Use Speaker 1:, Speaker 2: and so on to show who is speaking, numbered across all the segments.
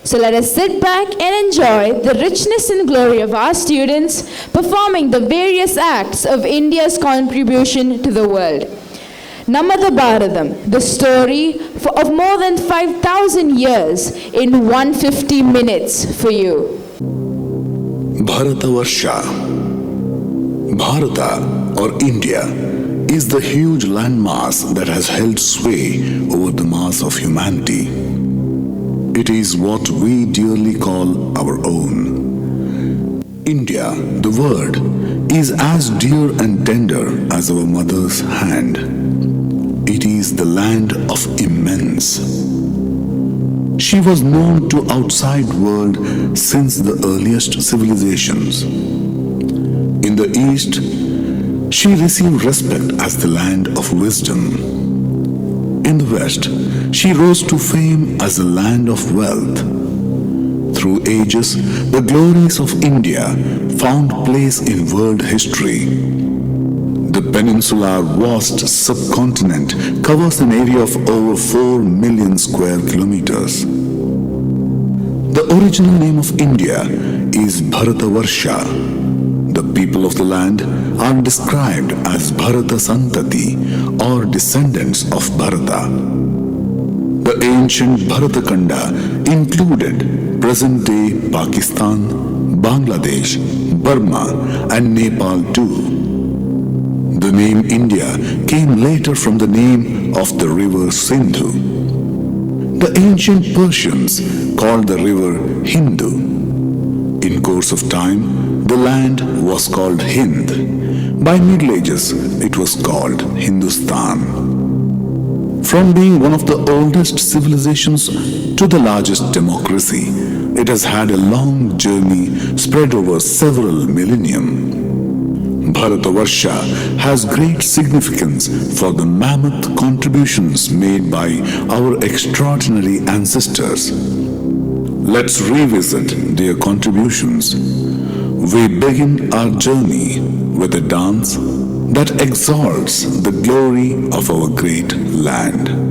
Speaker 1: So let us sit back and enjoy the richness and glory of our students performing the various acts of India's contribution to the world. Namada Bharatam, the story of more than 5,000 years in 150 minutes for you.
Speaker 2: Bharatavarsha. Bharata or India is the huge landmass that has held sway over the mass of humanity. It is what we dearly call our own. India, the word, is as dear and tender as our mother's hand. It is the land of immense. She was known to outside world since the earliest civilizations. In the East, she received respect as the land of wisdom. In the West, she rose to fame as a land of wealth. Through ages, the glories of India found place in world history. The peninsular vast subcontinent covers an area of over 4 million square kilometers. The original name of India is Bharatavarsha. The people of the land are described as Bharata Santati or descendants of Bharata. The ancient Bharatakanda included present-day Pakistan, Bangladesh, Burma and Nepal too. The name India came later from the name of the river Sindhu. The ancient Persians called the river Hindu. In course of time, the land was called Hind. By Middle Ages, it was called Hindustan. From being one of the oldest civilizations to the largest democracy, it has had a long journey spread over several millennium. Bharatavarsha has great significance for the mammoth contributions made by our extraordinary ancestors. Let's revisit their contributions. We begin our journey with a dance that exalts the glory of our great land.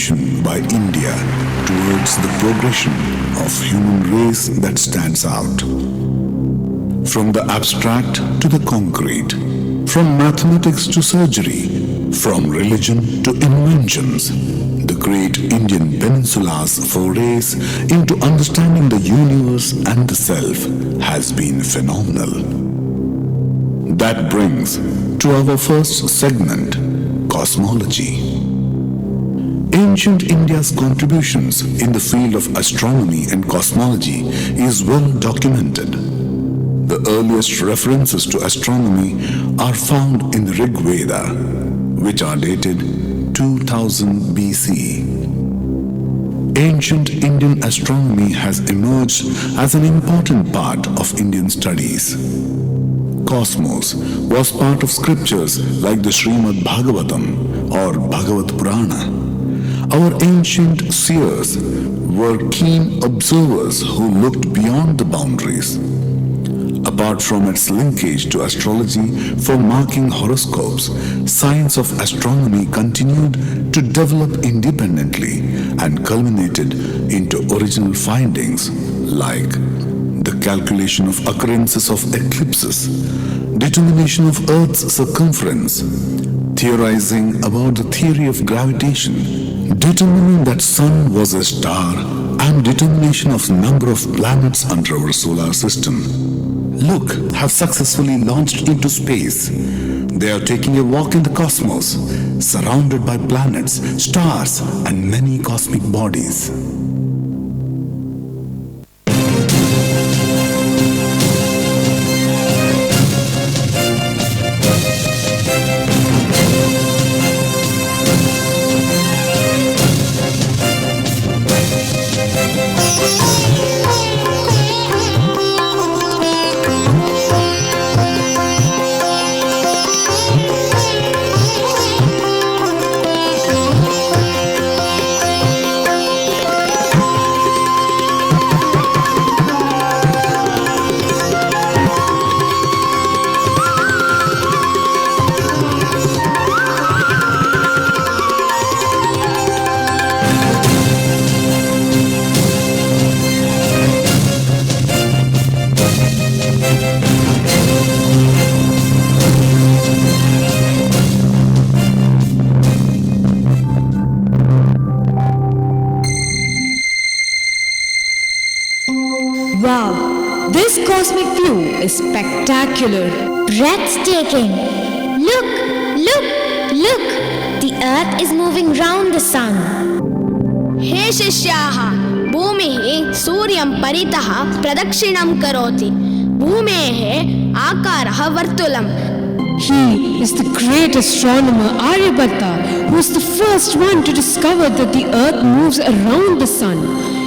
Speaker 2: contribution by India towards the progression of human race that stands out. From the abstract to the concrete, from mathematics to surgery, from religion to inventions, the great Indian Peninsula's forays into understanding the universe and the self has been phenomenal. That brings to our first segment, cosmology. Ancient India's contributions in the field of astronomy and cosmology is well documented. The earliest references to astronomy are found in the Rig Veda, which are dated 2000 BC. Ancient Indian astronomy has emerged as an important part of Indian studies. Cosmos was part of scriptures like the Srimad Bhagavatam or Bhagavad Purana. Our ancient seers were keen observers who looked beyond the boundaries. Apart from its linkage to astrology for marking horoscopes, science of astronomy continued to develop independently and culminated into original findings like the calculation of occurrences of eclipses, determination of Earth's circumference, theorizing about the theory of gravitation, determining that Sun was a star, and determination of number of planets under our solar system. Look, have successfully launched into space. They are taking a walk in the cosmos, surrounded by planets, stars, and many cosmic bodies.
Speaker 3: Wow, this cosmic view is spectacular.
Speaker 4: Breathtaking. Look, look, look. The earth is moving round the sun.
Speaker 5: हे शिष्याः, भूमिः सूर्यं परितः प्रदक्षिणं करोति. भूमेः आकारः वर्तुलम्.
Speaker 3: He is the great astronomer Aryabhatta, who is the first one to discover that the earth moves around the sun.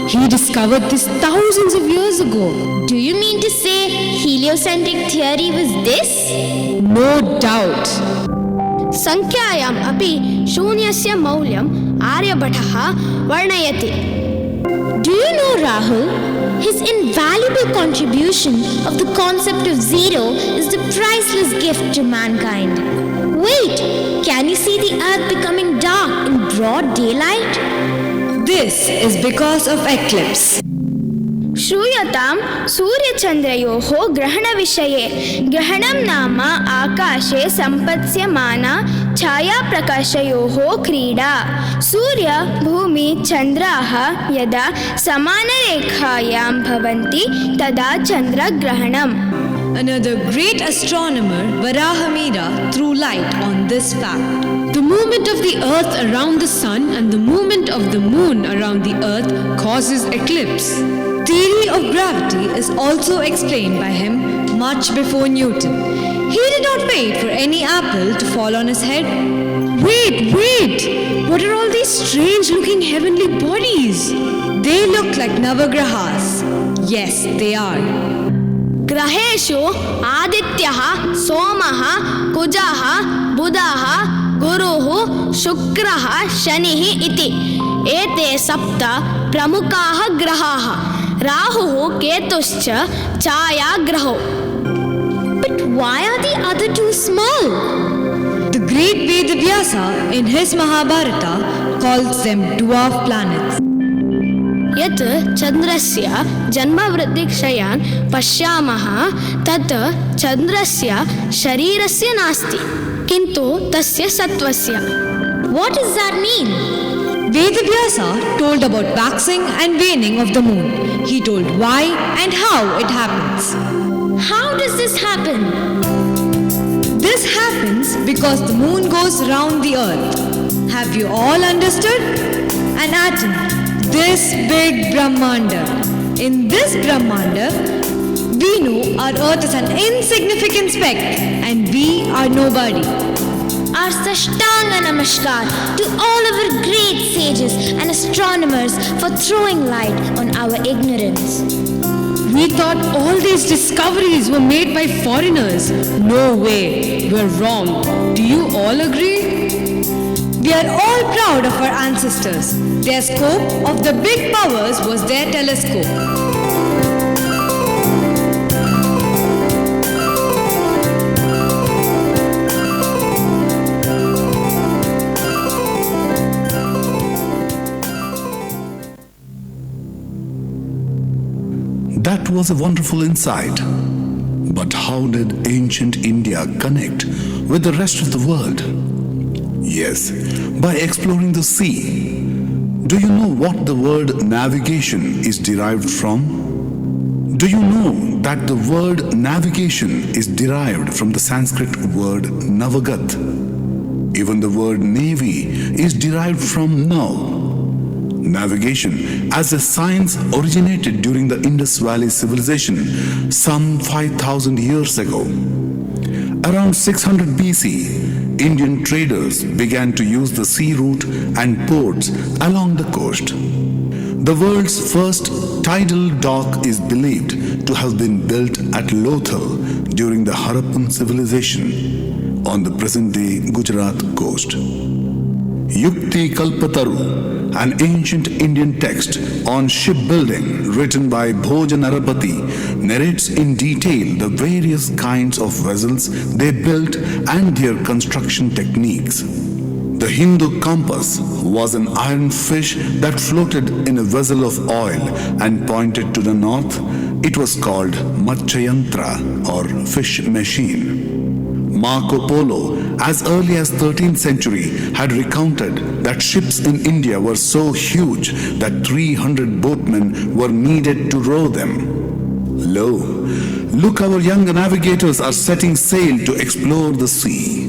Speaker 3: He discovered this thousands of years ago.
Speaker 4: Do you mean to say heliocentric theory was this?
Speaker 3: No doubt.
Speaker 5: संख्यायाम् अपि शून्यस्य मौल्यम् आर्यभटः वर्णयति.
Speaker 4: Do you know, Rahul? His invaluable contribution of the concept of zero is the priceless gift to mankind. Wait, can you see the earth becoming dark in broad daylight?
Speaker 3: This is because of eclipse.
Speaker 5: श्रूयतां सूर्यचन्द्रयोः ग्रहणविषये. ग्रहणं नाम आकाशे सम्पत्स्यमाना छायाप्रकाशयोः क्रीडा. सूर्य भूमि चन्द्राः यदा समानरेखायां भवन्ति तदा चन्द्रग्रहणम्.
Speaker 3: Another great astronomer, Varahamihira, threw light on this fact. The movement of the earth around the sun and the movement of the moon around the earth causes eclipse. Theory of gravity is also explained by him much before Newton. He did not wait for any apple to fall on his head. Wait! What are all these strange looking heavenly bodies? They look like Navagrahas. Yes, they are.
Speaker 5: ग्रहेषु आदित्यः, सोमः, कुजः, बुधः, गुरुः, शुक्रः, शनिः इति एते सप्त प्रमुखाः ग्रहाः. राहुः, केतुश्च छायाग्रहौ.
Speaker 4: But why are the other two small?
Speaker 3: The great Vedavyasa in his Mahabharata calls them dwarf planets.
Speaker 5: यत् चन्द्रस्य जन्मवृद्धिक्षयान् पश्यामः तत् चन्द्रस्य शरीरस्य नास्ति किन्तु तस्य सत्त्वस्य.
Speaker 4: What does that mean?
Speaker 3: Vedavyasa told about waxing and waning of the moon. He told why and how it happens.
Speaker 4: How does this happen?
Speaker 3: This happens because the moon goes round the earth. Have you all understood? An atom, this big Brahmanda. In this Brahmanda, we know our earth is an insignificant speck and we are nobody.
Speaker 4: Our Sashtanga Namaskar to all of our great sages and astronomers for throwing light on our ignorance.
Speaker 3: We thought all these discoveries were made by foreigners. No way, we're wrong. Do you all agree? We are all proud of our ancestors. Their scope of the big powers was their telescope.
Speaker 2: That was a wonderful insight. But how did ancient India connect with the rest of the world? Yes, by exploring the sea. Do you know what the word navigation is derived from? Do you know that the word navigation is derived from the Sanskrit word navagat? Even the word navy is derived from nav. Navigation as a science originated during the Indus Valley civilization some 5,000 years ago. Around 600 BC, Indian traders began to use the sea route and ports along the coast. The world's first tidal dock is believed to have been built at Lothal during the Harappan civilization on the present-day Gujarat coast. Yukti Kalpataru, an ancient Indian text on shipbuilding written by Bhoja Narapati, narrates in detail the various kinds of vessels they built and their construction techniques. The Hindu compass was an iron fish that floated in a vessel of oil and pointed to the north. It was called Matsyayantra or fish machine. Marco Polo, as early as 13th century, had recounted that ships in India were so huge that 300 boatmen were needed to row them. Lo, look, our young navigators are setting sail to explore the sea.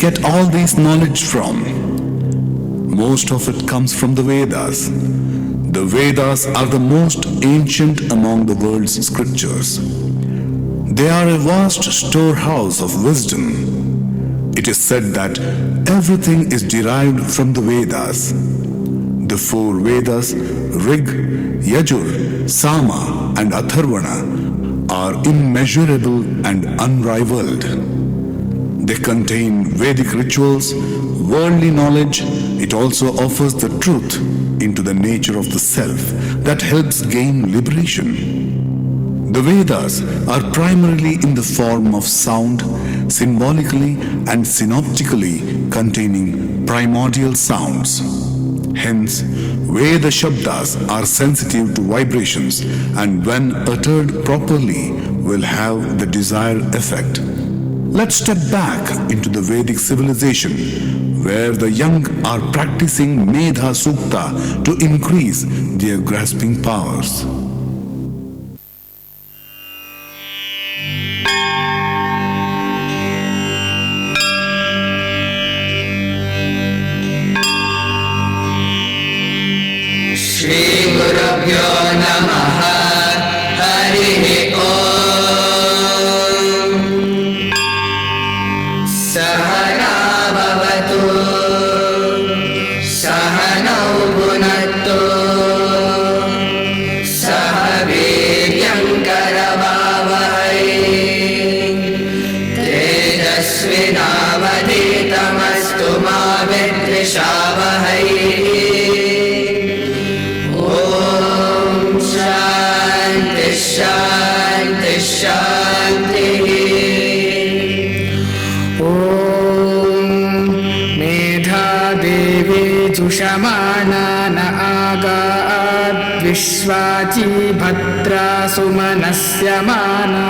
Speaker 2: get all this knowledge from? Most of it comes from the Vedas. The Vedas are the most ancient among the world's scriptures. They are a vast storehouse of wisdom. It is said that everything is derived from the Vedas. The four Vedas, Rig, Yajur, Sama, and Atharvana, are immeasurable and unrivaled. They contain Vedic rituals, worldly knowledge. It also offers the truth into the nature of the self that helps gain liberation. The Vedas are primarily in the form of sound, symbolically and synoptically containing primordial sounds. Hence, Veda Shabdas are sensitive to vibrations and when uttered properly will have the desired effect. Let's step back into the Vedic civilization where the young are practicing Medha Sukta to increase their grasping powers.
Speaker 6: जुषमाणान आगाद् विश्वाची भद्रा सुमनस्य माना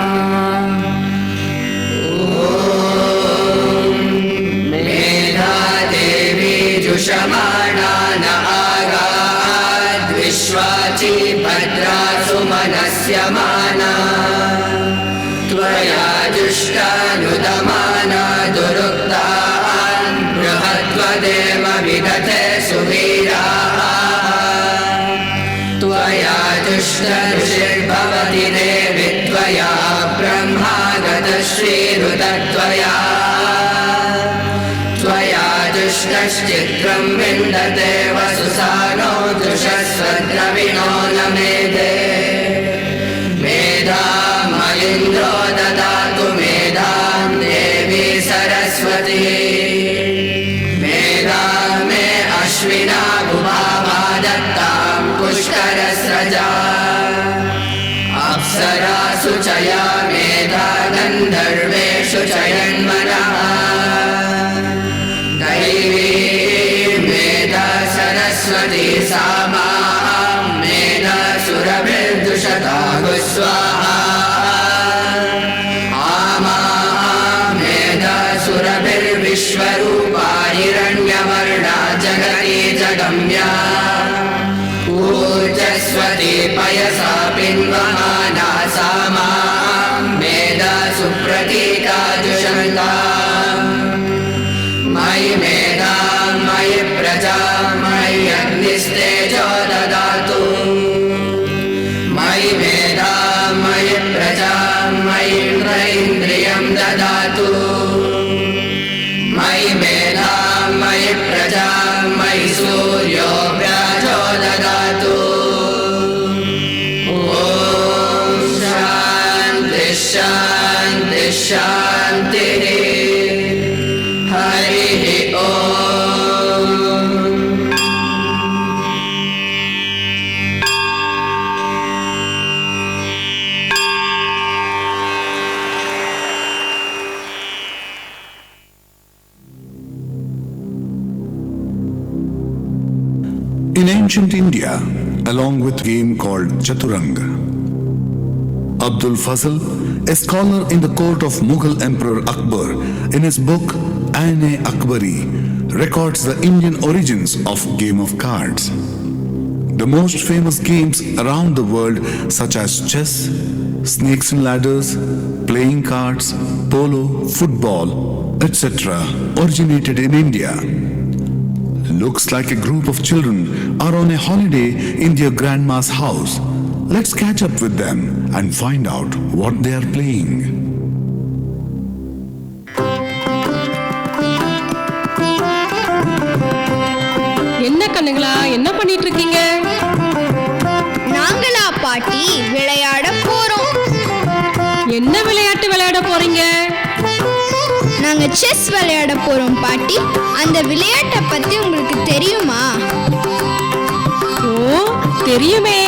Speaker 7: मेधा देवी जुषमाणान आगाद् विश्वाची भद्रा सुमनस्य माना त्वया जुष्टानुदमाना दुरुक्तान् बृहत्वदेव विदते सुवीराः त्वया दुष्टऋषिर्भवति देवि त्वया ब्रह्मागतश्रीरुतत्वया त्वया दुष्टश्चित्रं विन्दते वसुसानो दृशस्वद्रविणो न मेधे मेधामयिन्द्रो ददातु मेधां देवी सरस्वती अश्विना भुभावा दत्तां पुष्करस्रजा अप्सरासु च या मेधा गन्धर्वेषु च यन्मनः दैवी मेधा सरस्वती सा मां मेधा सुरभिर्दुषताहु स्वाहा आमां मेधा सुरभिर्विश्वरूपा हिरण्यवर्णा जगती जगम्या ऊर्जस्वती पयसा पिन्वमाना सा मां मेधा सुप्रतीका दुषन्ता मयि मेधा मयि प्रजा मयि अग्निस्तेजो ददातु मयि मेधा मयि प्रजा मयि इन्द्रियं ददातु मयि मेधा मयि प्रजा मयि सूर्यो व्याजो ददातु ॐ शान्ति शान्ति शान्तिः हरिः ॐ
Speaker 2: In ancient India, along with a game called Chaturang, Abdul Fazl, a scholar in the court of Mughal Emperor Akbar, in his book Aine Akbari, records the Indian origins of game of cards. The most famous games around the world such as chess, snakes and ladders, playing cards, polo, football, etc. originated in India. Looks like a group of children are on a holiday in their grandma's house. Let's catch up with them and find out what they are playing.
Speaker 8: என்ன கண்ணுங்களா, என்ன பண்ணிட்டு இருக்கீங்க?
Speaker 5: நாங்களா பாட்டி விளையாட போறோம்.
Speaker 8: என்ன விளையாட்டு விளையாட போறீங்க?
Speaker 5: நாங்க செஸ் விளையாட போறோம் பாட்டி. அந்த விளையாட்டை பத்தி உங்களுக்கு தெரியுமா?
Speaker 8: ஓ, தெரியுமே.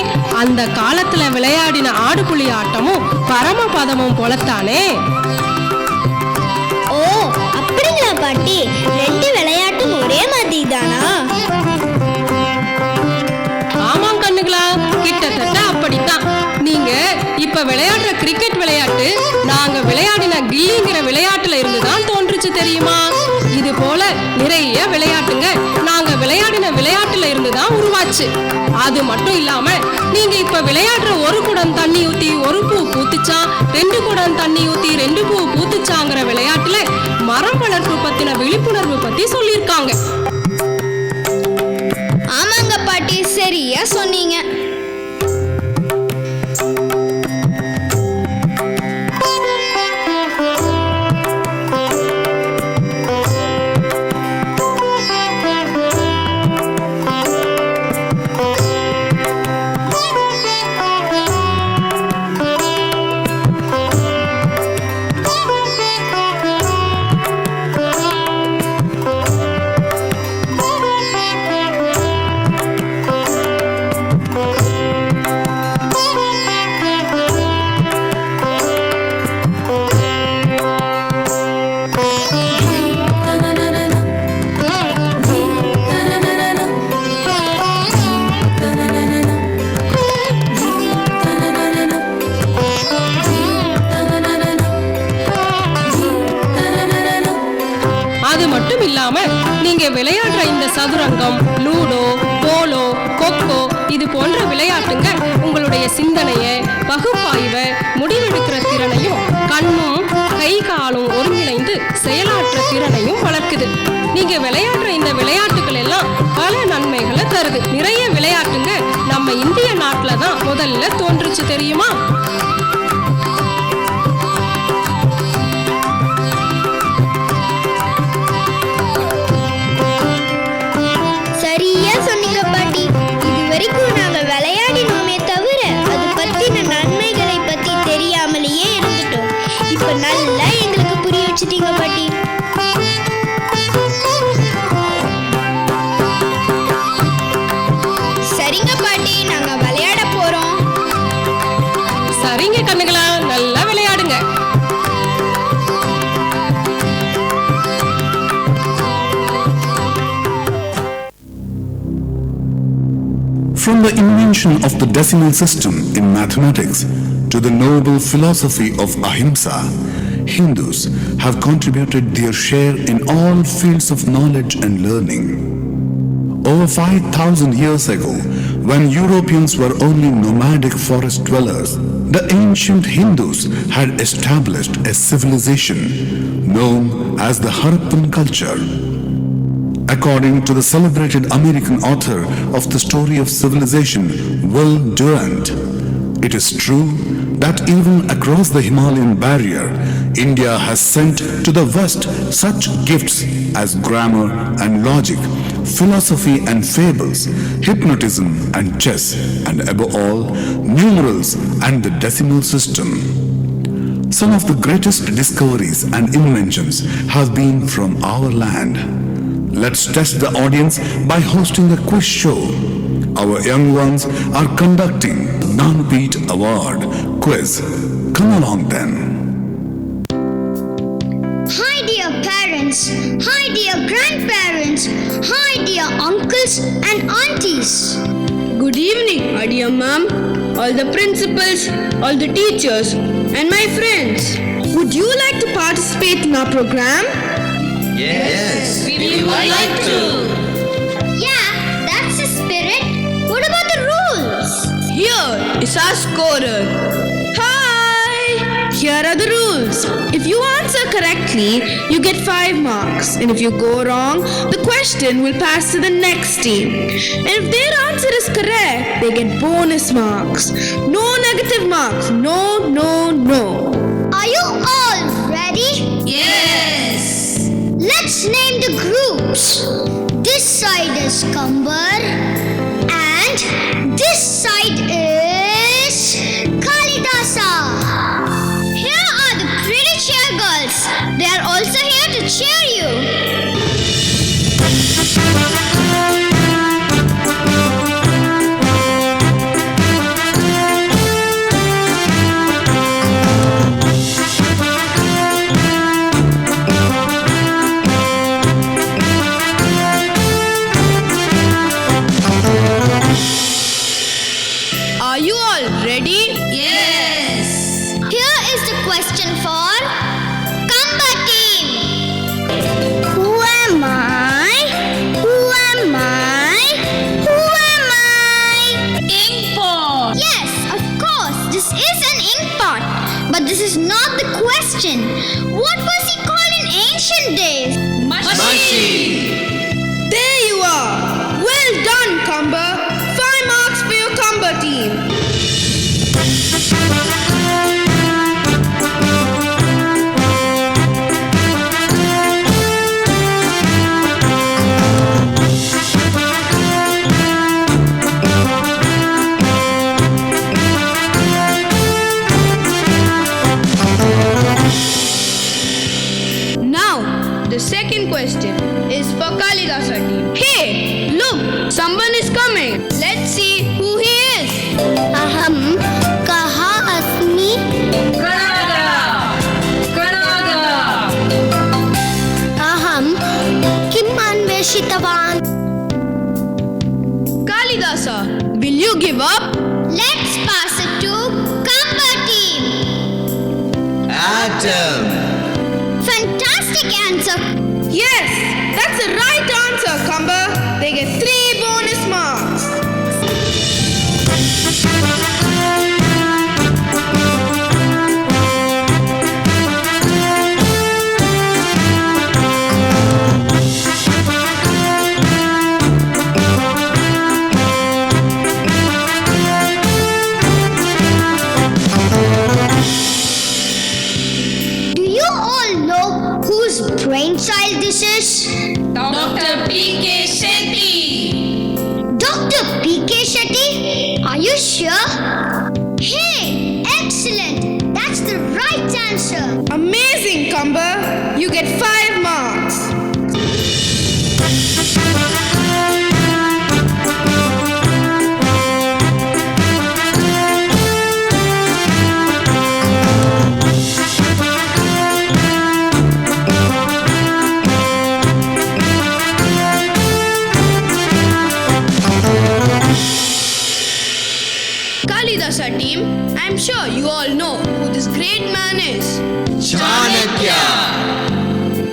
Speaker 8: அந்த காலத்துல விளையாடின ஆடுபுலி ஆட்டமும் பரமபதமும் போலத்தானே.
Speaker 4: ஓ, அப்படிங்களா பாட்டி? ரெண்டு விளையாட்டும் ஒரே மாதிரி தானா?
Speaker 8: ஆமாம் கண்ணுங்களா, கிட்டத்தட்ட அப்படித்தான். நீங்க இப்ப விளையாடுற கிரிக்கெட் விளையாட்டு நாங்க விளையாடின கில்லிங்கிற விளையாட்டுல இருந்துதான் தோன்றுச்சு தெரியுமா? இது போல நிறைய விளையாட்டுங்க நாங்க விளையாடின விளையாட்டுல இருந்துதான் உருவாச்சு. அது மட்டும் இல்லாம நீங்க இப்ப விளையாடுற ஒரு குடம் தண்ணி ஊத்தி ஒரு பூ பூத்துச்சா, ரெண்டு குடம் தண்ணி ஊத்தி ரெண்டு பூ பூத்துச்சாங்கிற விளையாட்டுல மரம் வளர்ப்பு பத்தின விழிப்புணர்வு பத்தி சொல்லியிருக்காங்க.
Speaker 5: ஆமாங்க பாட்டி, சரியா சொன்னீங்க.
Speaker 8: அது மட்டும் இல்லாம நீங்க விளையாடுற இந்த சதுரங்கம், லூடோ, போலோ, கொக்கோ இது போன்ற விளையாட்டுங்க உங்களுடைய சிந்தனையை, பகுப்பாய்வை, முடிவெடுக்கிற திறனையும், கண்ணும் கை காலும் ஒருங்கிணைந்து செயலாற்ற திறனையும் வளர்க்குது. நீங்க விளையாடுற இந்த விளையாட்டுகள் எல்லாம் பல நன்மைகளை தருது. நிறைய விளையாட்டுங்க நம்ம இந்திய நாட்டுல தான் முதல்ல தோன்றுச்சு தெரியுமா?
Speaker 4: சரியா சொன்னீங்க பாட்டி. இது வரைக்கும் நாங்க விளையாடினோமே தவிர அது பத்தின நன்மைகளை பத்தி தெரியாமலேயே இருந்துட்டோம். இப்ப நல்லா எங்களுக்கு புரிய வச்சுட்டீங்க பாட்டி.
Speaker 5: சரிங்க பாட்டி, நாங்க விளையாட போறோம்.
Speaker 8: சரிங்க கண்ணுங்களா, நல்லா விளையாடுங்க.
Speaker 2: From the invention of the decimal system in mathematics to the noble philosophy of ahimsa, Hindus have contributed their share in all fields of knowledge and learning. Over 5,000 years ago, when Europeans were only nomadic forest dwellers, the ancient Hindus had established a civilization known as the Harappan culture. According to the celebrated American author of the story of civilization, Will Durant, it is true that even across the Himalayan barrier, India has sent to the West such gifts as grammar and logic, philosophy and fables, hypnotism and chess, and above all, numerals and the decimal system. Some of the greatest discoveries and inventions have been from our land. Let's test the audience by hosting a quiz show. Our young ones are conducting the Nanupit Award quiz. Come along then.
Speaker 4: Hi dear parents, hi dear grandparents, hi dear uncles and aunties.
Speaker 5: Good evening, my dear ma'am, all the principals, all the teachers, and my friends. Would you like to participate in our program?
Speaker 7: Yes, we would like to.
Speaker 4: Yeah, that's the spirit. What about the rules?
Speaker 5: Here is our scorer. Hi! Here are the rules. If you answer correctly, correctly, you get 5 marks. And if you go wrong, the question will pass to the next team. And if their answer is correct, they get bonus marks. No negative marks. No, no, no.
Speaker 4: Are you all ready?
Speaker 7: Yes.
Speaker 4: Let's name the groups. This side is Kambar and this side is Kalidasa. Here are the pretty cheer girls. They are also here to cheer you.
Speaker 5: Are you all ready?
Speaker 7: Yes.
Speaker 4: Here is the question for Kamba team. Who am I? Who am I? Who am I?
Speaker 7: Ink pot.
Speaker 4: Yes, of course, this is an ink pot. But this is not the question. What was he called in ancient days?
Speaker 7: Machine.
Speaker 5: There you are. Well done, Kamba. 5 marks for your Kamba team. Now, the second question is for Kalidasa team. Hey, look, someone is coming. Let's see who he is.
Speaker 4: Aham kaha asmi? Aham kim anveshitavan?
Speaker 5: Kalidasa, will you give up?
Speaker 4: Let's pass it to Kamba team.
Speaker 7: Atom.
Speaker 4: Fantastic answer.
Speaker 5: Yes, that's the right answer, Kamba. They get 3 bonus marks.
Speaker 4: Do you all know whose brainchild this is?
Speaker 7: Dr. P.K. Shetty.
Speaker 4: Dr. P.K. Shetty? Are you sure? Hey, excellent. That's the right answer.
Speaker 5: Amazing, Kamba. You get 5 marks. Kalidasa team, I'm sure you all know who this great man is.
Speaker 7: Chanakya.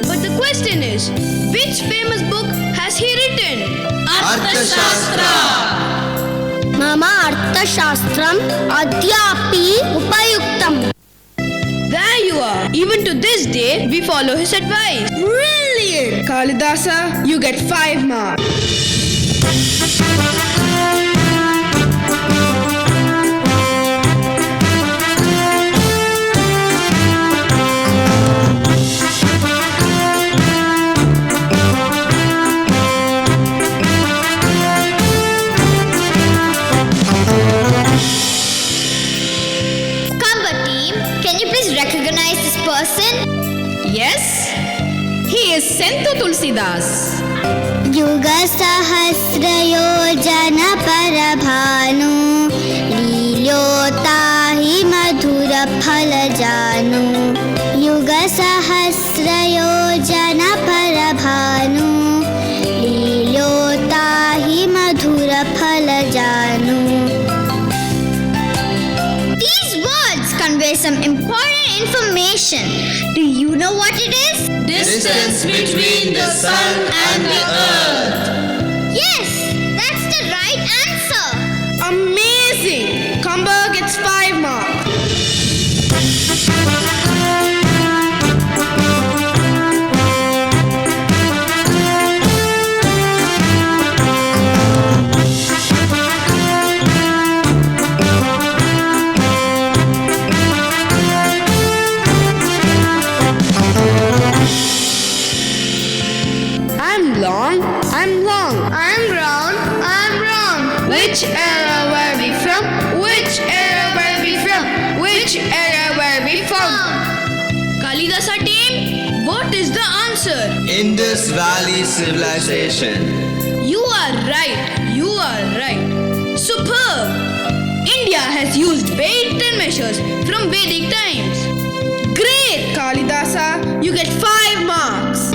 Speaker 5: But the question is, which famous book has he written?
Speaker 7: Arthashastra.
Speaker 4: Mama Arthashastram Adyapi Upayuktam.
Speaker 5: There you are. Even to this day, we follow his advice. Brilliant! Kalidasa, you get 5 marks.
Speaker 4: Kamba team, can you please recognize this person?
Speaker 1: Yes, he is Sentu Tulsidas.
Speaker 4: Yuga Sahasra Yojana Parabhanu Lilyota hi Madhura Phalajanu Yuga Sahasra Yojana Parabhanu Lilyota hi Madhura Phalajanu. These words convey some important information. Do you know what it is?
Speaker 7: Distance between the sun and the earth.
Speaker 4: Yes, that's the right answer.
Speaker 5: Amazing! Kamba gets 5 marks. Which era were we from? Which era were we from? Which era were we from?
Speaker 3: Kalidasa team, what is the answer?
Speaker 7: Indus Valley Civilization.
Speaker 5: You are right. You are right. Superb! India has used weight and measures from Vedic times. Great, Kalidasa. You get 5 marks.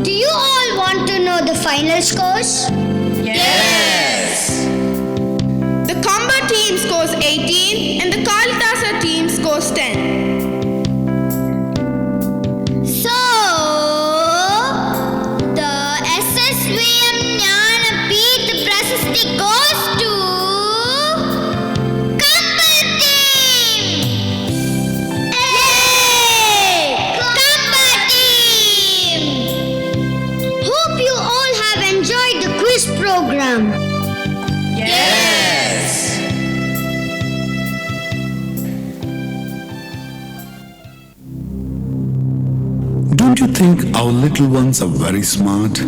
Speaker 4: Do you all want to know the final scores?
Speaker 5: Yes. The Kamba team scores 18 and the Kalidasa team scores 10.
Speaker 4: So, the SSVM MTP Prasasti goes to Kamba team! Hey! Kamba team! Hope you all have enjoyed the quiz program.
Speaker 7: Yes.
Speaker 2: Don't you think our little ones are very smart?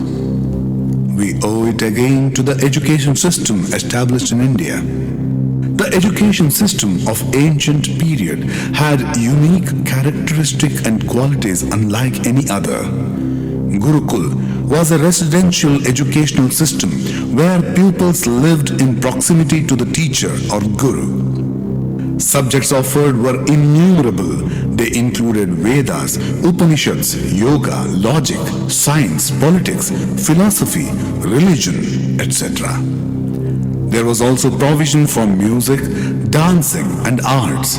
Speaker 2: We owe it again to the education system established in India. The education system of ancient period had unique characteristic and qualities unlike any other. Gurukul was a residential educational system where pupils lived in proximity to the teacher or guru. Subjects offered were innumerable. They included Vedas, Upanishads, yoga, logic, science, politics, philosophy, religion, etc. There was also provision for music, dancing, and arts.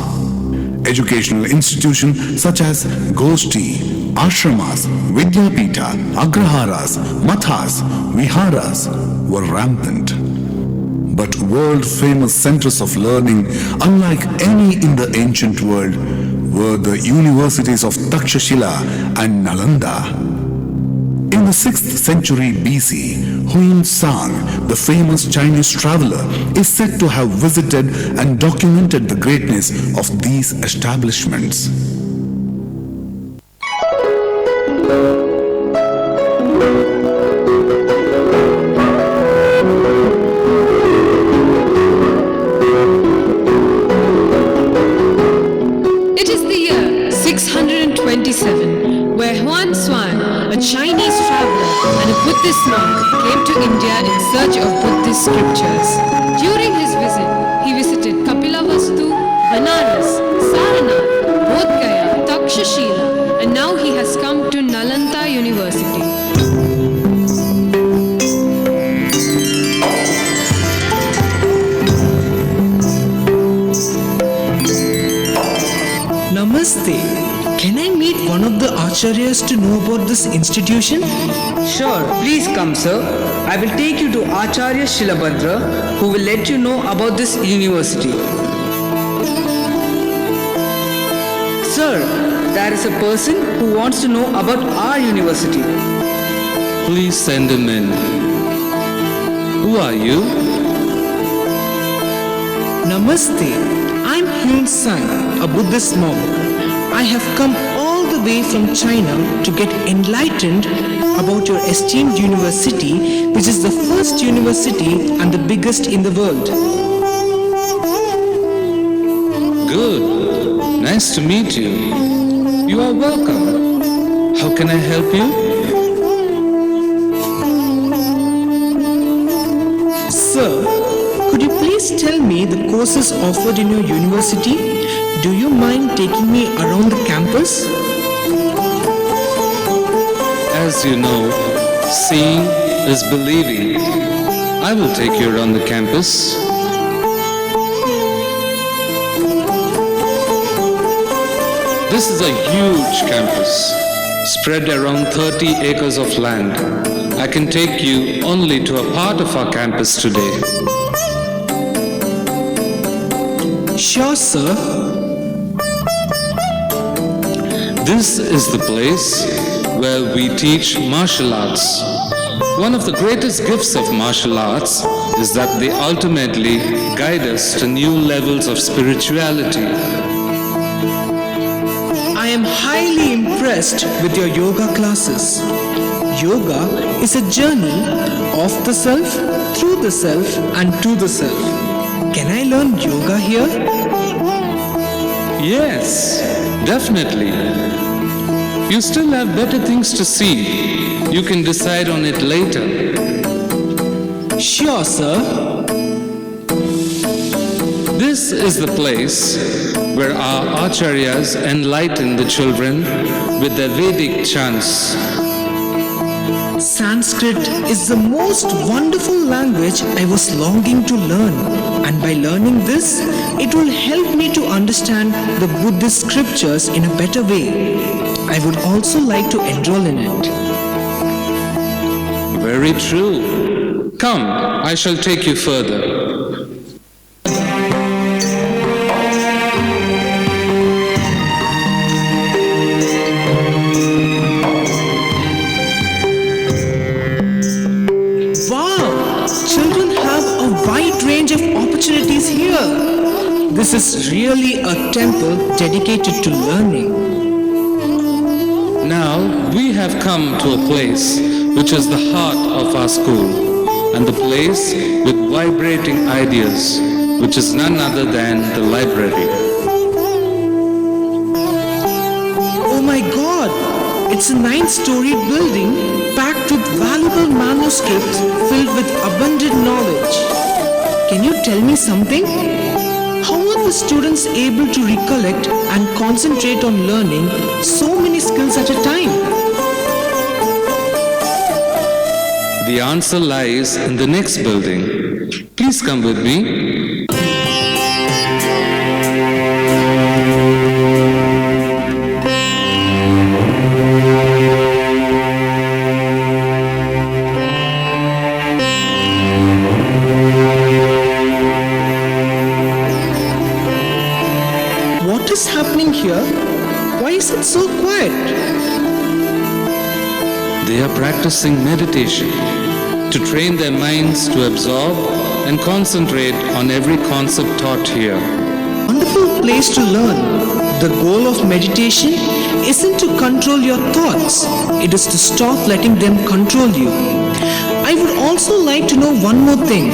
Speaker 2: Educational institutions such as Goshti, Ashramas, Vidyapita, Agraharas, Mathas, Viharas were rampant. But world-famous centers of learning, unlike any in the ancient world, were the universities of Takshashila and Nalanda. In the 6th century BC, Huan Sang, the famous Chinese traveler, is said to have visited and documented the greatness of these establishments.
Speaker 3: It is the year 627 where Huan Xuan, a Chinese traveler and a Buddhist monk, came to India in search of Buddhist scriptures. During his visit, he visited Kapilavastu, Banaras, Saranath, Bodh Gaya, Takshashila, and now he has come to Nalanda University.
Speaker 9: Namaste. Can I meet one of the acharyas to know about this institution?
Speaker 6: Sure, please come, sir. I will take you to Acharya Shilabhadra, who will let you know about this university. Sir, there is a person who wants to know about our university.
Speaker 10: Please send him in. Who are you?
Speaker 9: Namaste. I'm Hyun Sang, a Buddhist monk. I have come all the way from China to get enlightened about your esteemed university, which is the first university and the biggest in the world.
Speaker 10: Good. Nice to meet you. You are welcome. How can I help you?
Speaker 9: Sir, could you please tell me the courses offered in your university? Do you mind taking me around the campus?
Speaker 10: As you know, seeing is believing. I will take you around the campus. This is a huge campus, spread around 30 acres of land. I can take you only to a part of our campus today.
Speaker 9: Sure, sir.
Speaker 10: This is the place where we teach martial arts. One of the greatest gifts of martial arts is that they ultimately guide us to new levels of spirituality.
Speaker 9: I am highly impressed with your yoga classes. Yoga is a journey of the self, through the self, and to the self. Can I learn yoga here?
Speaker 10: Yes, definitely. You still have better things to see. You can decide on it later.
Speaker 9: Sure, sir.
Speaker 10: This is the place where our acharyas enlighten the children with their Vedic chants.
Speaker 9: Sanskrit is the most wonderful language I was longing to learn. And by learning this, it will help me to understand the Buddhist scriptures in a better way. I would also like to enroll in it.
Speaker 10: Very true. Come, I shall take you further.
Speaker 9: Wow! Children have a wide range of opportunities here. This is really a temple dedicated to learning.
Speaker 10: Now we have come to a place which is the heart of our school and the place with vibrating ideas, which is none other than the library.
Speaker 9: Oh my God! It's a 9-storied building packed with valuable manuscripts filled with abundant knowledge. Can you tell me something? How are the students able to recollect and concentrate on learning so many skills at a time?
Speaker 10: The answer lies in the next building. Please come with me.
Speaker 9: What is happening here? Why is it so quiet?
Speaker 10: They are practicing meditation to train their minds to absorb and concentrate on every concept taught here.
Speaker 9: Wonderful place to learn. The goal of meditation isn't to control your thoughts. It is to stop letting them control you. I would also like to know one more thing.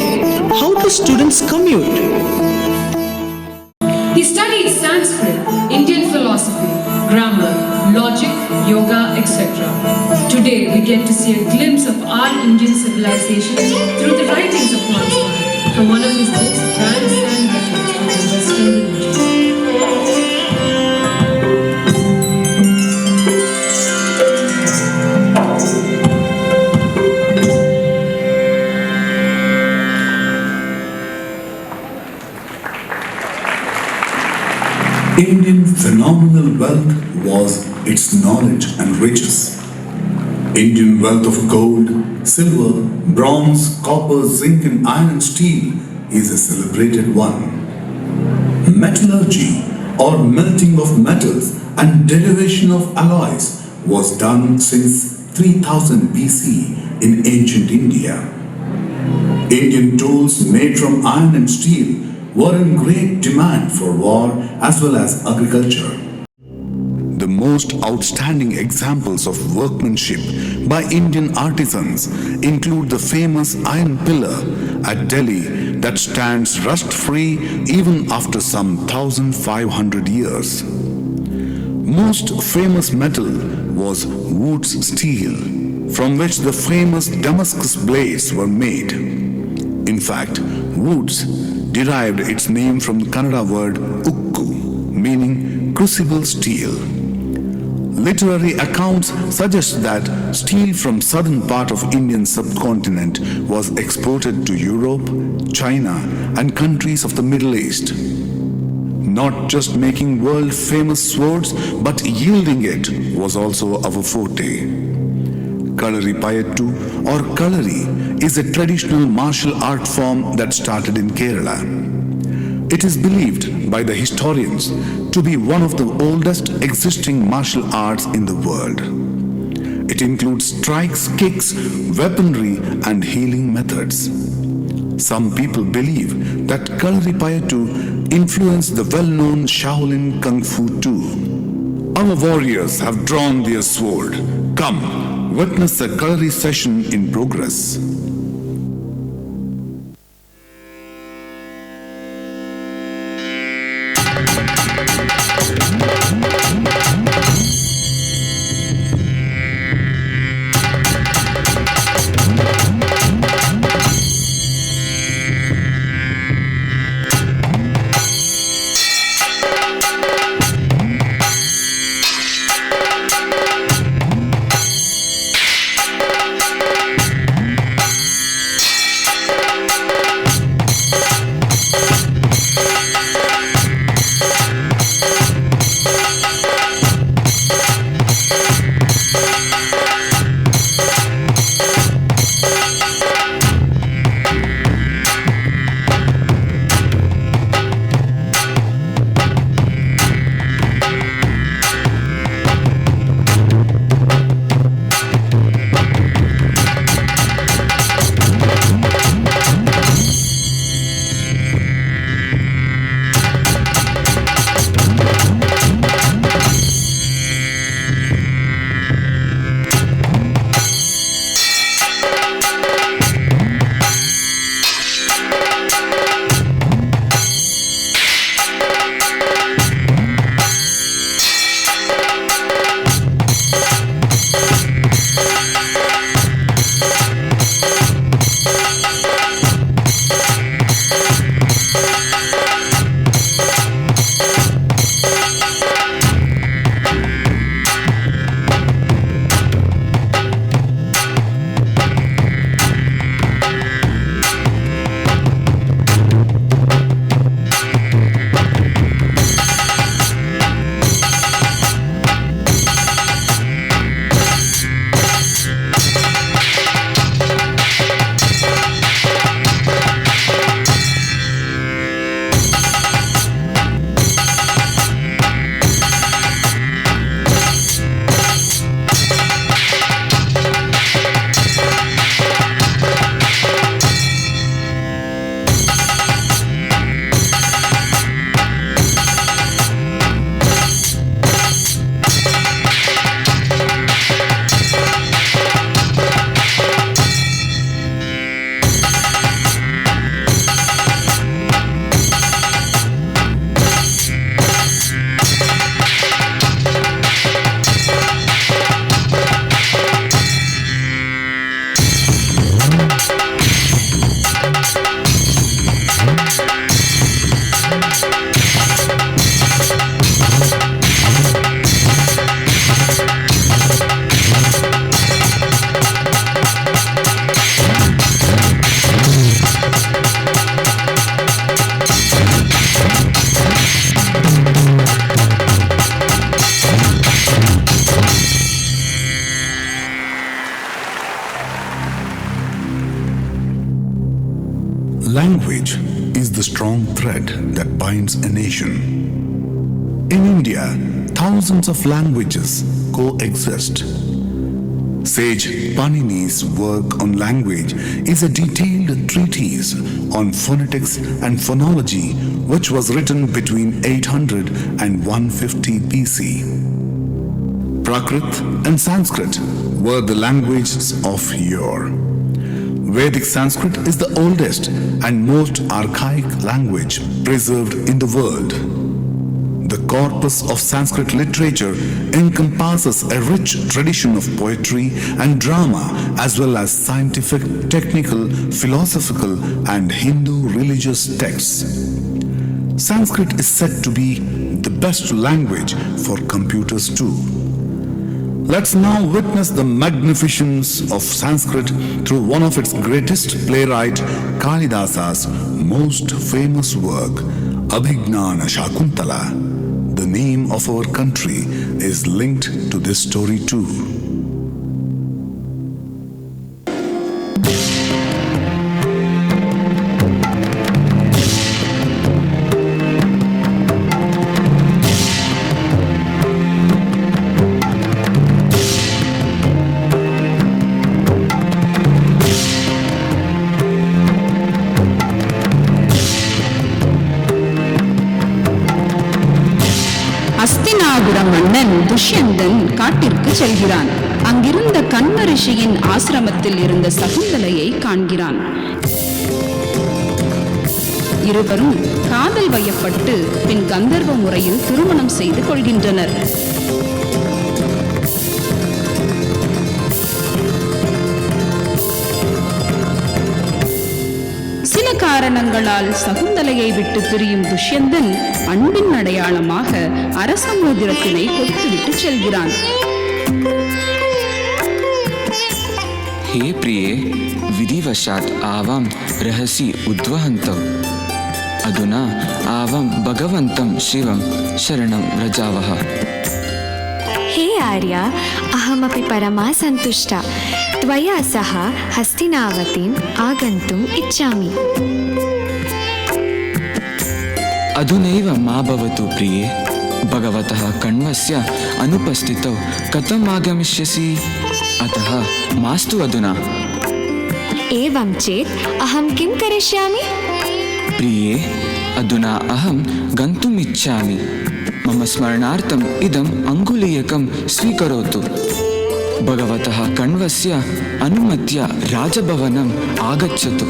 Speaker 9: How do students commute?
Speaker 11: He studied Sanskrit, Indian philosophy, grammar, logic, yoga, etc. Today we get to see a glimpse of our Indian civilization through the writings of Mansfield from one of his books, Grand Sand Records of the Western Religion.
Speaker 2: Indian phenomenal wealth was its knowledge and riches. Indian wealth of gold, silver, bronze, copper, zinc and iron and steel is a celebrated one. Metallurgy or melting of metals and derivation of alloys was done since 3000 BC in ancient India. Indian tools made from iron and steel were in great demand for war as well as agriculture. The most outstanding examples of workmanship by Indian artisans include the famous iron pillar at Delhi that stands rust-free even after some 1500 years. Most famous metal was Wood's steel, from which the famous Damascus blades were made. In fact, Wood's derived its name from the Kannada word ukku, meaning crucible steel. Literary accounts suggest that steel from southern part of Indian subcontinent was exported to Europe, China and countries of the Middle East. Not just making world-famous swords, but yielding it was also our forte. Kalaripayattu or Kalari is a traditional martial art form that started in Kerala. It is believed by the historians to be one of the oldest existing martial arts in the world. It includes strikes, kicks, weaponry, and healing methods. Some people believe that Kalaripayattu influenced the well-known Shaolin Kung Fu too. Our warriors have drawn their sword. Come, witness a Kalari session in progress. Language is the strong thread that binds a nation. In India, thousands of languages coexist. Sage Panini's work on language is a detailed treatise on phonetics and phonology which was written between 800 and 150 BC. Prakrit and Sanskrit were the languages of yore. Vedic Sanskrit is the oldest and most archaic language preserved in the world. The corpus of Sanskrit literature encompasses a rich tradition of poetry and drama as well as scientific, technical, philosophical and Hindu religious texts. Sanskrit is said to be the best language for computers too. Let's now witness the magnificence of Sanskrit through one of its greatest playwright, Kalidasa's most famous work, Abhignana Shakuntala. The name of our country is linked to this story too.
Speaker 12: Dushyanthan காட்டிற்கு செல்கிறான். அங்கிருந்த கண்வ ரிஷியின் ஆசிரமத்தில் இருந்த சகுந்தலையை காண்கிறான். இருவரும் காதல் வயப்பட்டு பின் கந்தர்வ முறையில் திருமணம் செய்து கொள்கின்றனர். சில காரணங்களால் சகுந்தலையை விட்டு பிரியும் துஷ்யந்தன் அன்பின் அடையாளமாக அரச மோதிரத்தினை கொடுத்துவிட்டு செல்கிறான்.
Speaker 13: हे प्रिये, विधिवशात् आवां रहसि उद्वहन्तम्। अधुना आवां भगवन्तं शिवं शरणं व्रजावः।
Speaker 14: हे आर्या, अहमपि परमा सन्तुष्टा। त्वया सह हस्तिनावतीम् आगन्तुम् इच्छामि।
Speaker 13: अधुनैव मा भवतु प्रिये। भगवतः कण्वस्य अनुपस्थितौ कथम् आगमिष्यसि? अतः मास्तु अधुना।
Speaker 14: एवं चेत् अहं किं करिष्यामि?
Speaker 13: प्रिये, अधुना अहं गन्तुम् इच्छामि। मम स्मरणार्थम् इदम् अङ्गुलीयकं स्वीकरोतु। भगवतः कण्वस्य अनुमत्या राजभवनम् आगच्छतु।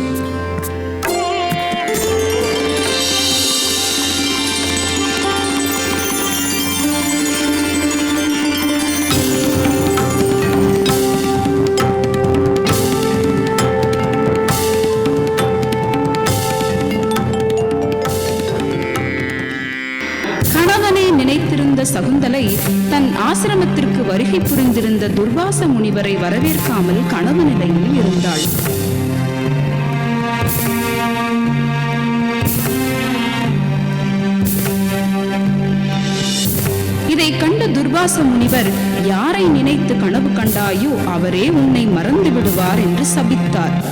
Speaker 12: சகுந்தலை தன் ஆசிரமத்திற்கு வருகை புரிந்திருந்த துர்வாச முனிவரை வரவேற்காமல் கனவு நிலையில் இருந்தாள். இதை கண்ட துர்வாச முனிவர், யாரை நினைத்து கனவு கண்டாயோ அவரே உன்னை மறந்து விடுவார் என்று சபித்தார்.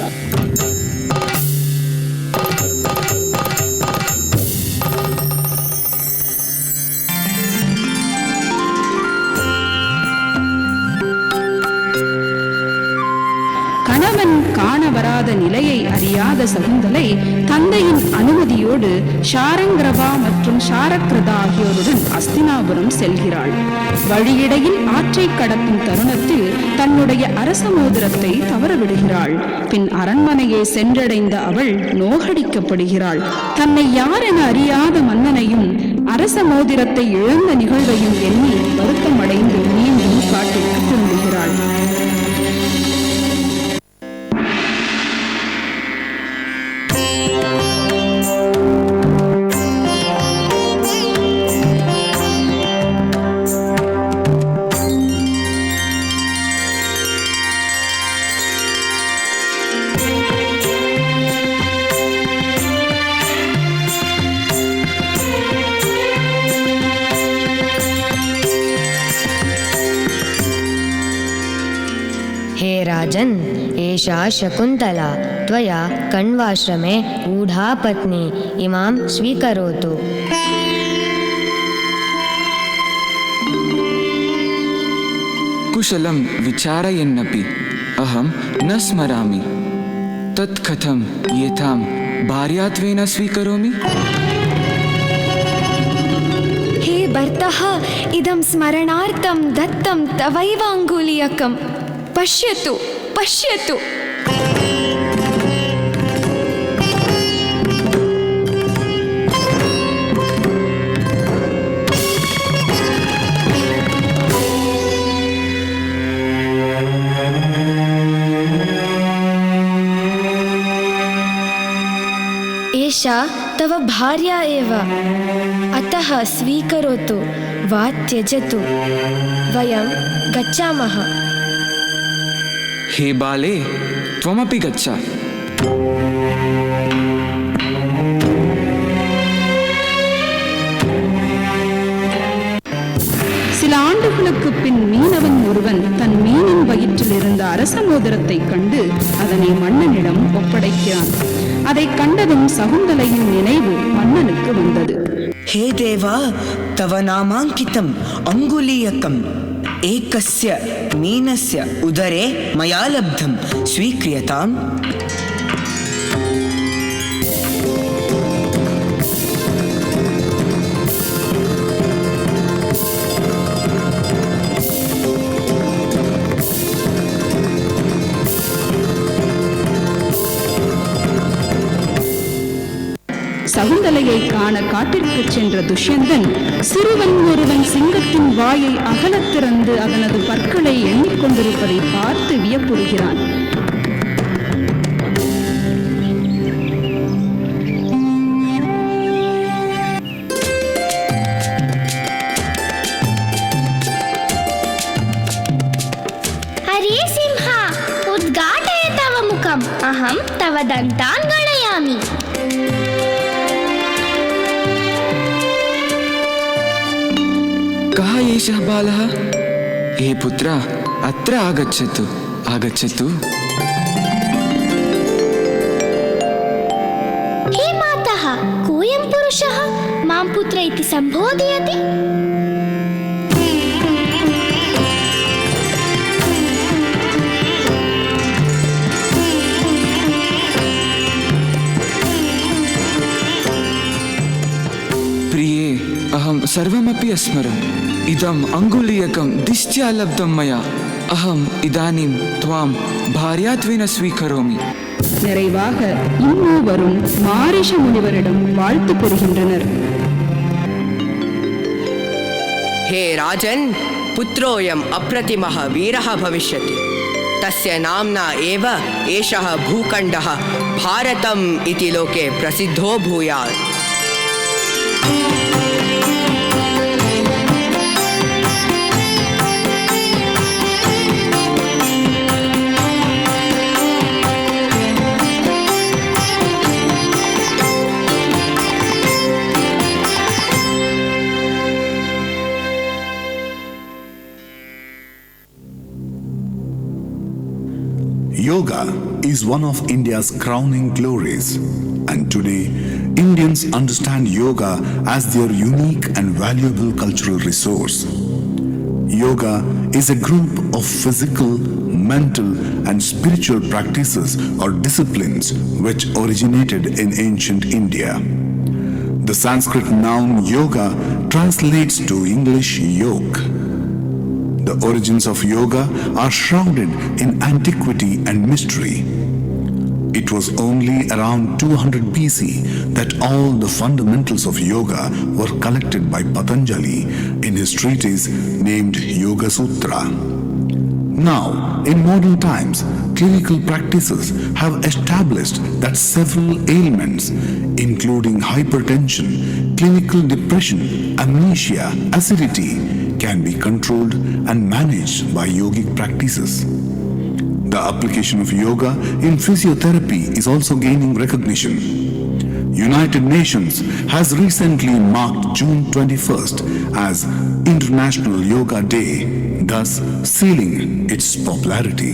Speaker 12: காண வராத நிலையை அறியாத சகுந்தலை தந்தையின் அனுமதியோடு ஷாரங்கிரபா மற்றும் ஷாரக்ரதா ஆகியோருடன் அஸ்தினாபுரம் செல்கிறாள். வழியிடையில் ஆற்றை கடக்கும் தருணத்தில் தன்னுடைய அரச மோதிரத்தை தவறவிடுகிறாள். பின் அரண்மனையை சென்றடைந்த அவள் நோகடிக்கப்படுகிறாள். தன்னை யார் என அறியாத மன்னனையும் அரச மோதிரத்தை இழந்த நிகழ்வையும் எண்ணி வருத்தமடைந்து மீண்டும் காட்டிற்கு திரும்புகிறாள்.
Speaker 15: हे राजन्, एषा शकुन्तला त्वया कण्वाश्रमे ऊढा पत्नी, इमां स्वीकरोतु।
Speaker 13: कुशलं विचारयन्नपि अहं न स्मरामि। तत् कथं एतां भार्यात्वेन स्वीकरोमि?
Speaker 14: हे भर्तः, इदं स्मरणार्थं दत्तं तवैव अङ्गुलीयकम्। पश्यतु पश्यतु। एषा तव भार्या एव, अतः स्वीकरोतु वा त्यजतु। वयं गच्छामः।
Speaker 13: हे बाले, त्वमपि गच्छ।
Speaker 12: சில ஆண்டுகளுக்கு பின் மீனவன் ஒருவன் தன் மீனின் வயிற்றில் இருந்த அரச மோதிரத்தை கண்டு அதனை மன்னனிடம் ஒப்படைக்கிறான். அதை கண்டதும் சகுந்தலையின் நினைவு மன்னனுக்கு வந்தது.
Speaker 16: हे देवा, तव नामाङ्कितम् अङ्गुलीयकम् एकस्य मीनस्य उदरे मया लब्धं, स्वीक्रियताम्।
Speaker 12: வேட்டையை காண காட்டிற்கு சென்ற துஷ்யந்தன் சிறுவன் ஒருவன் சிங்கத்தின் வாயை அகலத் திறந்து அதனது பற்களை எண்ணிக்கொண்டிருப்பதை பார்த்து வியப்புறுகிறான்.
Speaker 4: अहं तव दन्तान् गणयामि.
Speaker 13: कः एषः बालः? हे पुत्र, अत्र आगच्छतु आगच्छतु.
Speaker 4: हे मातः, कोऽयं पुरुषः मां पुत्र इति सम्बोधयति?
Speaker 13: अहं सर्वमपि अस्मरम्. इदम् अङ्गुलीयकं दिष्ट्या लब्धं मया. अहम् इदानीं त्वां भार्यात्वेन स्वीकरोमि.
Speaker 12: நிறைவாக இம்மூவரும் மாரிஷ முனிவரிடம் வாழ்த்து பெறுகின்றனர்.
Speaker 17: हे राजन्, पुत्रोऽयम् अप्रतिमः वीरः भविष्यति. तस्य नाम्ना एव एषः भूखण्डः भारतम् इति लोके प्रसिद्धो भूयात्.
Speaker 2: Yoga is one of India's crowning glories, and today Indians understand yoga as their unique and valuable cultural resource. Yoga is a group of physical, mental, and spiritual practices or disciplines which originated in ancient India. The Sanskrit noun yoga translates to English yoke. The origins of yoga are shrouded in antiquity and mystery. It was only around 200 BC that all the fundamentals of yoga were collected by Patanjali in his treatise named Yoga Sutra. Now, in modern times, clinical practices have established that several ailments, including hypertension, clinical depression, amnesia, acidity, can be controlled and managed by yogic practices. The application of yoga in physiotherapy is also gaining recognition. United Nations has recently marked June 21st as International Yoga Day, thus sealing its popularity.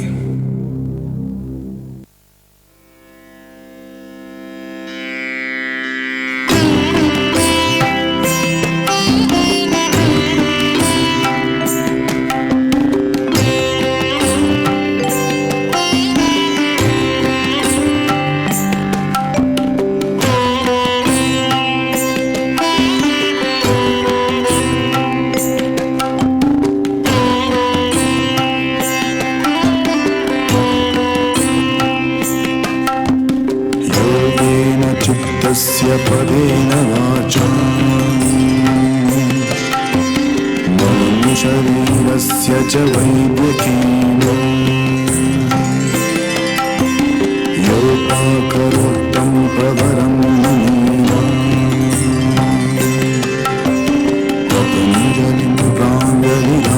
Speaker 2: पदेन वाचा मनः शरीरस्य च वैद्यकेन योपाकरोत्तं प्रवरं मुनीना पतञ्जलिं प्राञ्जलिदानतोऽस्मि.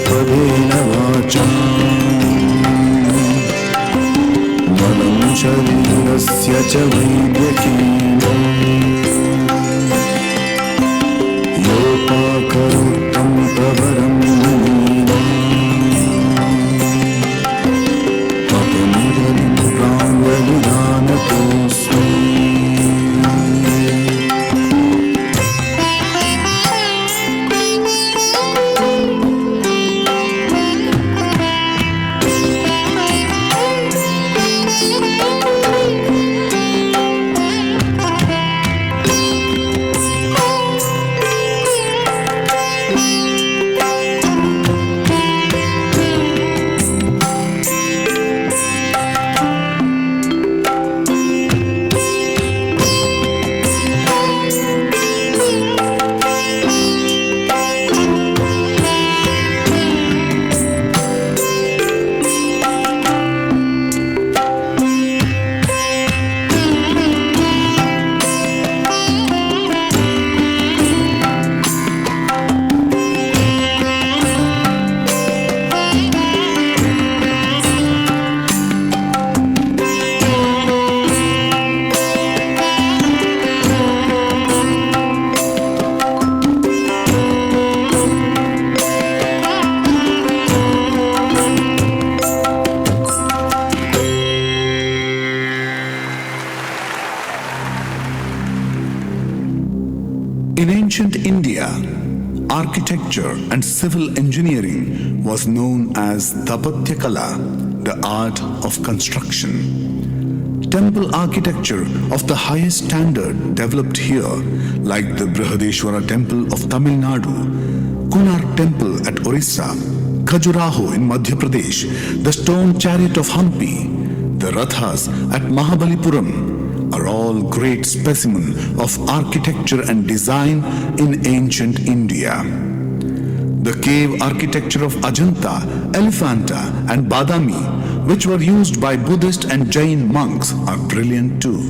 Speaker 2: पदेन वाचा मनः शरीरस्य च वैद्यकेन योपाकरोत्तं प्रवरं मुनीना पतञ्जलिं प्राञ्जलिदानतोऽस्मि. In ancient India, architecture and civil engineering was known as Thapatya Kala, the art of construction. Temple architecture of the highest standard developed here, like the Brihadeshwara Temple of Tamil Nadu, Konark Temple at Orissa, Khajuraho in Madhya Pradesh, the stone chariot of Hampi, the Rathas at Mahabalipuram, are all great specimens of architecture and design in ancient India. The cave architecture of Ajanta, Elephanta and Badami, which were used by Buddhist and Jain monks, are brilliant too.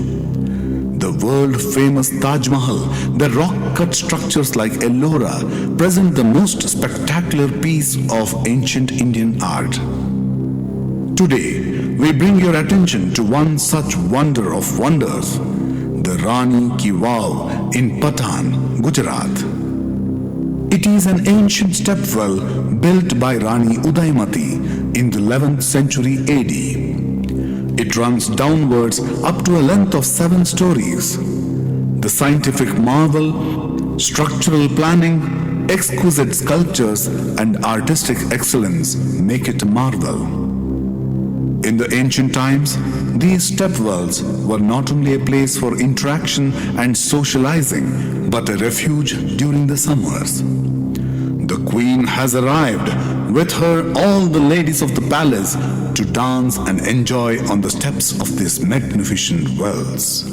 Speaker 2: The world-famous Taj Mahal, the rock-cut structures like Ellora, present the most spectacular piece of ancient Indian art. Today, we bring your attention to one such wonder of wonders, the Rani Ki Vav in Patan, Gujarat. It is an ancient stepwell built by Rani Udaymati in the 11th century AD. It runs downwards up to a length of 7 stories. The scientific marvel, structural planning, exquisite sculptures, and artistic excellence make it a marvel. In the ancient times, these stepwells were not only a place for interaction and socializing, but a refuge during the summers. The queen has arrived, with her all the ladies of the palace, to dance and enjoy on the steps of these magnificent wells.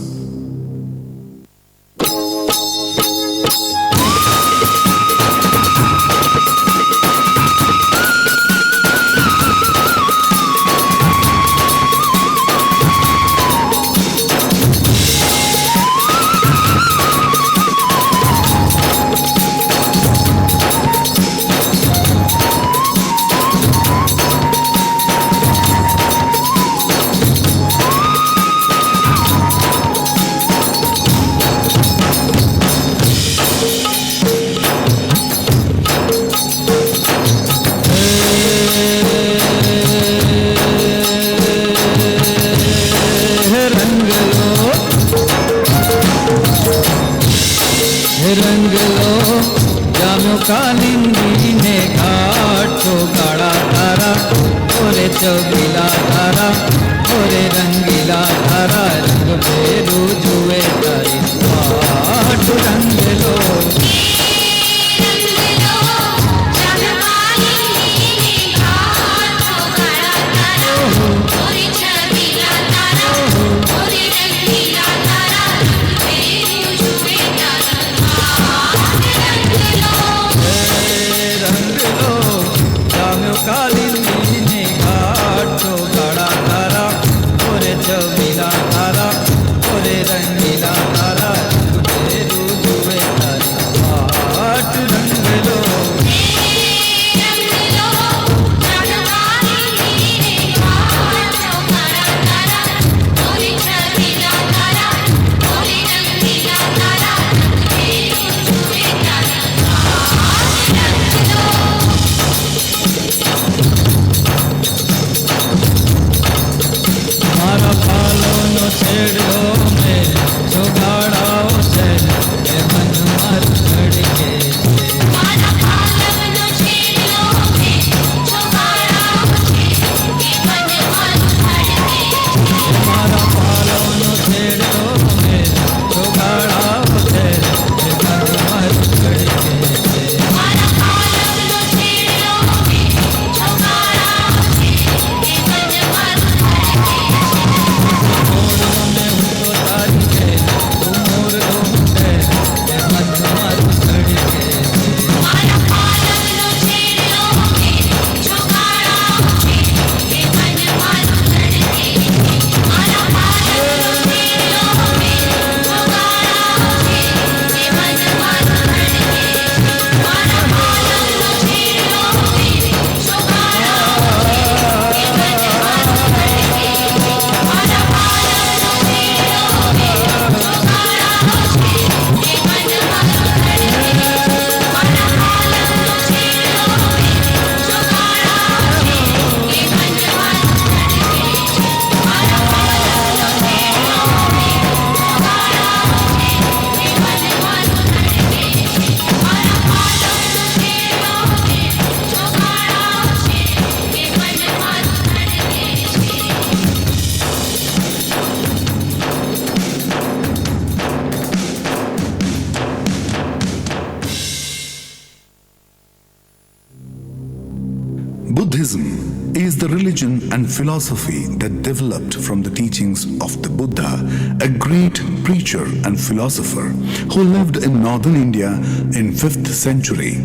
Speaker 2: Buddhism is the religion and philosophy that developed from the teachings of the Buddha, a great preacher and philosopher who lived in northern India in 5th century.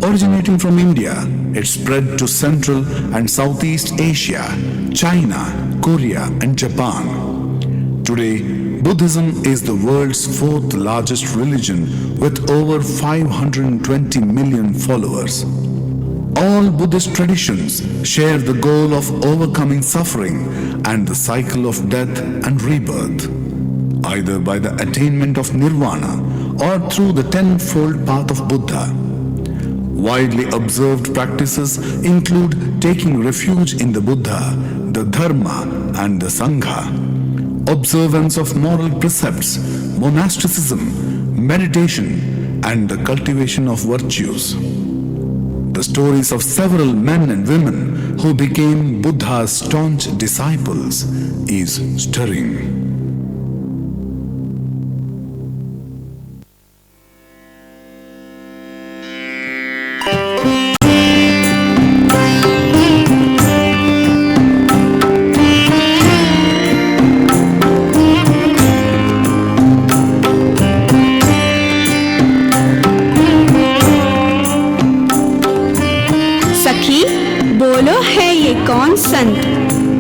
Speaker 2: Originating from India, it spread to Central and Southeast Asia, China, Korea, and Japan. Today, Buddhism is the world's 4th largest religion with over 520 million followers. All Buddhist traditions share the goal of overcoming suffering and the cycle of death and rebirth, either by the attainment of nirvana or through the tenfold path of Buddha. Widely observed practices include taking refuge in the Buddha, the Dharma, and the Sangha, observance of moral precepts, monasticism, meditation, and the cultivation of virtues. The stories of several men and women who became Buddha's staunch disciples is stirring.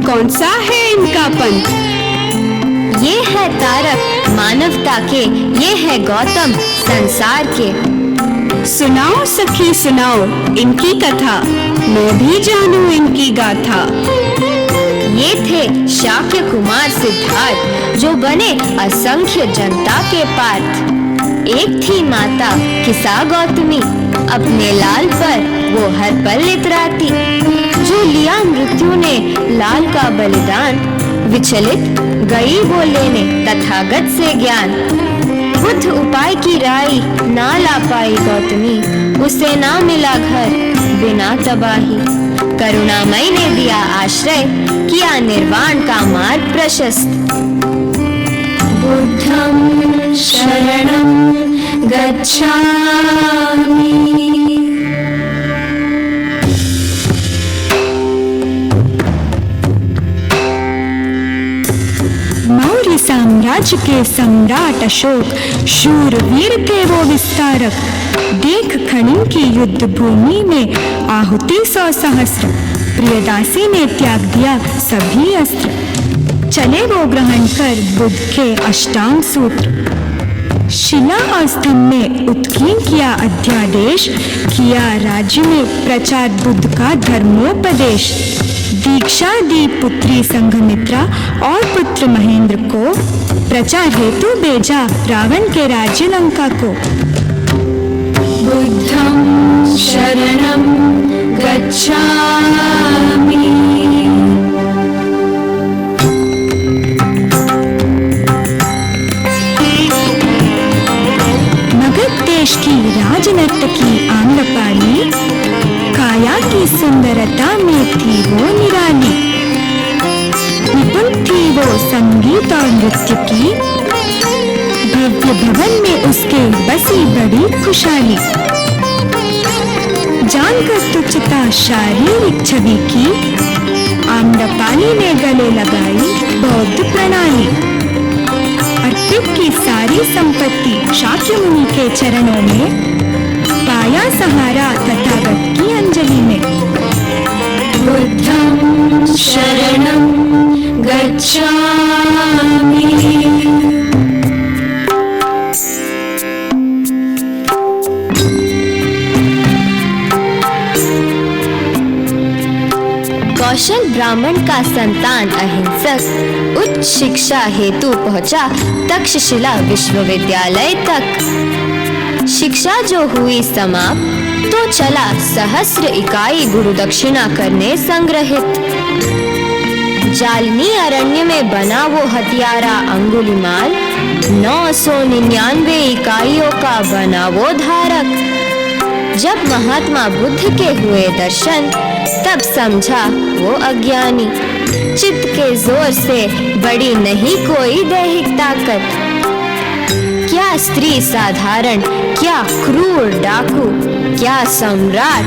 Speaker 12: कौन सा है इनका पंथ?
Speaker 15: ये है तारक मानवता के, ये है गौतम संसार के।
Speaker 12: सुनाओ सखी सुनाओ इनकी कथा, मैं भी जानूं इनकी गाथा।
Speaker 15: ये थे शाक्य कुमार सिद्धार्थ जो बने असंख्य जनता के पार्थ। एक थी माता किसा गौतमी, अपने लाल पर वो हर पल इतराती। जो लिया मृत्यु ने लाल का बलिदान, विचलित गई वो लेने तथागत से ज्ञान। बुद्ध उपाय की राई ना ला पाई गौतमी, उसे ना मिला घर बिना तबाही। करुणामयी ने दिया आश्रय, किया निर्वाण का मार्ग प्रशस्त। बुद्धं शरणं गच्छामि।
Speaker 12: साम्राज्य के सम्राट अशोक शूरवीर थे वो विस्तारक। देख खनिन की युद्ध भूमि में आहुति 100 सहस्र। प्रियदासी ने त्याग दिया सभी अस्त्र, चले वो ग्रहण कर बुद्ध के अष्टांग सूत्र। शिला और स्तंभ में उत्कीर्ण किया अध्यादेश, किया राज्य में प्रचार बुद्ध का धर्मोपदेश। दीक्षा दी पुत्री संघमित्रा और पुत्र महेंद्र को, प्रचार हेतु भेजा रावण के राज्य लंका को।
Speaker 7: बुद्धं शरणं गच्छामि।
Speaker 12: मगध देश की राजनर्तकी आम्रपाली, काया की सुंदरता में थी वो निराली। निपुण थी वो संगीत और नृत्य की, भव्य भवन में उसके बसी बड़ी खुशहाली। जानकर तुच्छता शारीरिक छवि की, आम्रपाली ने गले लगाई बौद्ध प्रणाली। अर्पित की सारी संपत्ति शाक्य मुनि के चरणों में, पाया सहारा तथागत की अंजलि में।
Speaker 7: बुद्धं शरणं गच्छामि।
Speaker 15: कौशल ब्राह्मण का संतान अहिंसक, उच्च शिक्षा हेतु पहुंचा तक्षशिला विश्वविद्यालय तक। शिक्षा जो हुई समाप्त तो चला सहस्र इकाई गुरु दक्षिणा करने संग्रहित। जालनी अरण्य में बना वो हथियारा अंगुलीमाल, 999 इकाइयों का बना वो धारक। जब महात्मा बुद्ध के हुए दर्शन, तब समझा वो अज्ञानी, चित्त के जोर से बड़ी नहीं कोई दैहिक ताकत। क्या स्त्री साधारण, क्या क्रूर डाकू, क्या सम्राट,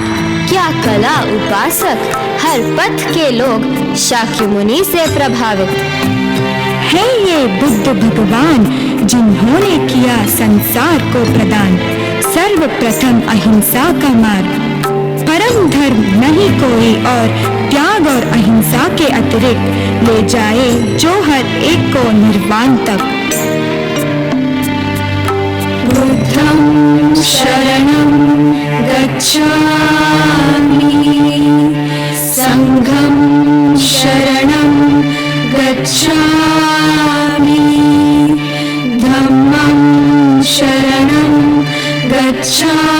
Speaker 15: क्या कला उपासक, हर पथ के लोग शाक्य मुनि से प्रभावित।
Speaker 18: है ये बुद्ध भगवान जिन्होंने किया संसार को प्रदान, सर्वप्रथम अहिंसा का मार्ग। परम धर्म नहीं कोई और, त्याग और अहिंसा के अतिरिक्त ले जाए जो हर एक को निर्वाण तक। बुद्धं शरणं गच्छामि, संघं शरणं गच्छामि, धम्मं शरणं गच्छामि,